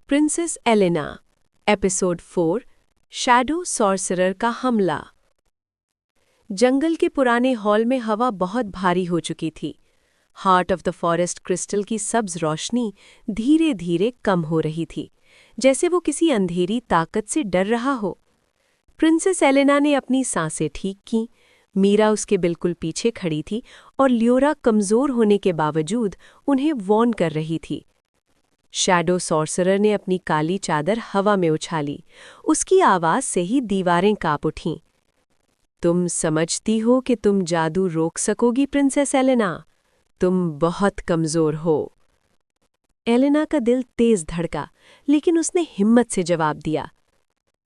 Princess Elena, episode 4 shadow sorcerer का हमला। जंगल के पुराने हॉल में हवा बहुत भारी हो चुकी थी। Heart of the forest crystal की सब्ज रोशनी धीरे धीरे कम हो रही थी, जैसे वो किसी अंधेरी ताकत से डर रहा हो। प्रिंसेस एलेना ने अपनी सांसें ठीक की। मीरा उसके बिल्कुल पीछे खड़ी थी और लियोरा कमजोर होने के बावजूद उन्हें वॉर्न कर रही थी। शैडो सॉर्सरर ने अपनी काली चादर हवा में उछाली। उसकी आवाज से ही दीवारें कांप उठीं। तुम समझती हो कि तुम जादू रोक सकोगी प्रिंसेस एलेना? तुम बहुत कमजोर हो। एलेना का दिल तेज धड़का, लेकिन उसने हिम्मत से जवाब दिया,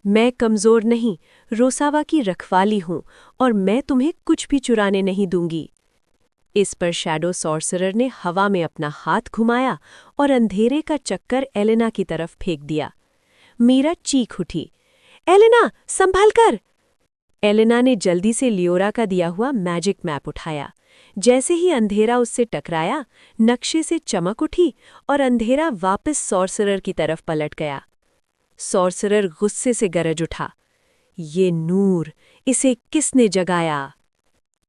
मैं कमजोर नहीं, रोसावा की रखवाली हूं और मैं तुम्हें कुछ भी चुराने नहीं दूंगी। इस पर शैडो सॉर्सरर ने हवा में अपना हाथ घुमाया और अंधेरे का चक्कर एलेना की तरफ फेंक दिया। मीरा चीख उठी, एलेना, संभल कर! एलेना ने जल्दी से लियोरा का दिया हुआ मैजिक मैप उठाया। जैसे ही अंधेरा उससे टकराया, नक्शे से चमक उठी और अंधेरा वापस सॉर्सरर की तरफ पलट गया। सॉर्सरर गुस्से से गरज उठा, ये नूर, इसे किसने जगाया?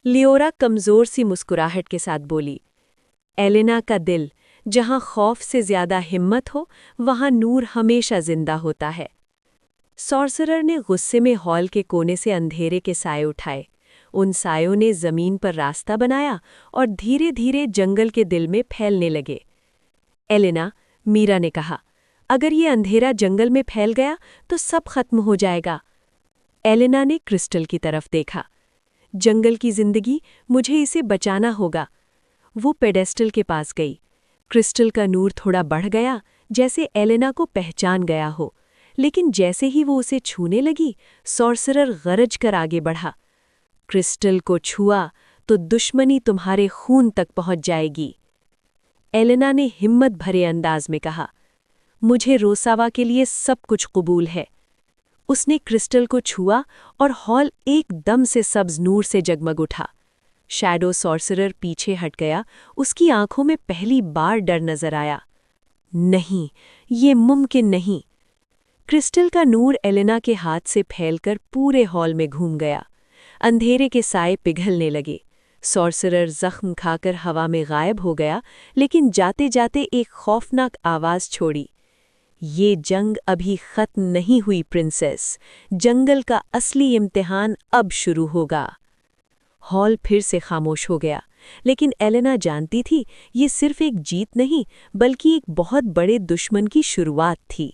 लियोरा कमजोर सी मुस्कुराहट के साथ बोली, एलेना का दिल, जहां खौफ से ज्यादा हिम्मत हो, वहां नूर हमेशा जिंदा होता है। सॉर्सरर ने गुस्से में हॉल के कोने से अंधेरे के साए उठाए। उन सायों ने जमीन पर रास्ता बनाया और धीरे धीरे जंगल के दिल में फैलने लगे। एलेना, मीरा ने कहा, अगर ये अंधेरा जंगल में फैल गया तो सब खत्म हो जाएगा। एलेना ने क्रिस्टल की तरफ देखा। जंगल की जिंदगी, मुझे इसे बचाना होगा। वो पेडेस्टल के पास गई। क्रिस्टल का नूर थोड़ा बढ़ गया, जैसे एलेना को पहचान गया हो, लेकिन जैसे ही वो उसे छूने लगी, सॉर्सरर गरज कर आगे बढ़ा। क्रिस्टल को छुआ तो दुश्मनी तुम्हारे खून तक पहुंच जाएगी। एलेना ने हिम्मत भरे अंदाज में कहा, मुझे रोसावा के लिए सब कुछ कबूल है। उसने क्रिस्टल को छुआ और हॉल एकदम से सब्ज नूर से जगमग उठा। शैडो सॉर्सरर पीछे हट गया। उसकी आंखों में पहली बार डर नजर आया। नहीं, ये मुमकिन नहीं। क्रिस्टल का नूर एलेना के हाथ से फैलकर पूरे हॉल में घूम गया। अंधेरे के साए पिघलने लगे। सॉर्सरर जख्म खाकर हवा में गायब हो गया, लेकिन जाते जाते एक खौफनाक आवाज छोड़ी, ये जंग अभी खत्म नहीं हुई प्रिंसेस। जंगल का असली इम्तिहान अब शुरू होगा। हॉल फिर से खामोश हो गया, लेकिन एलेना जानती थी ये सिर्फ एक जीत नहीं, बल्कि एक बहुत बड़े दुश्मन की शुरुआत थी।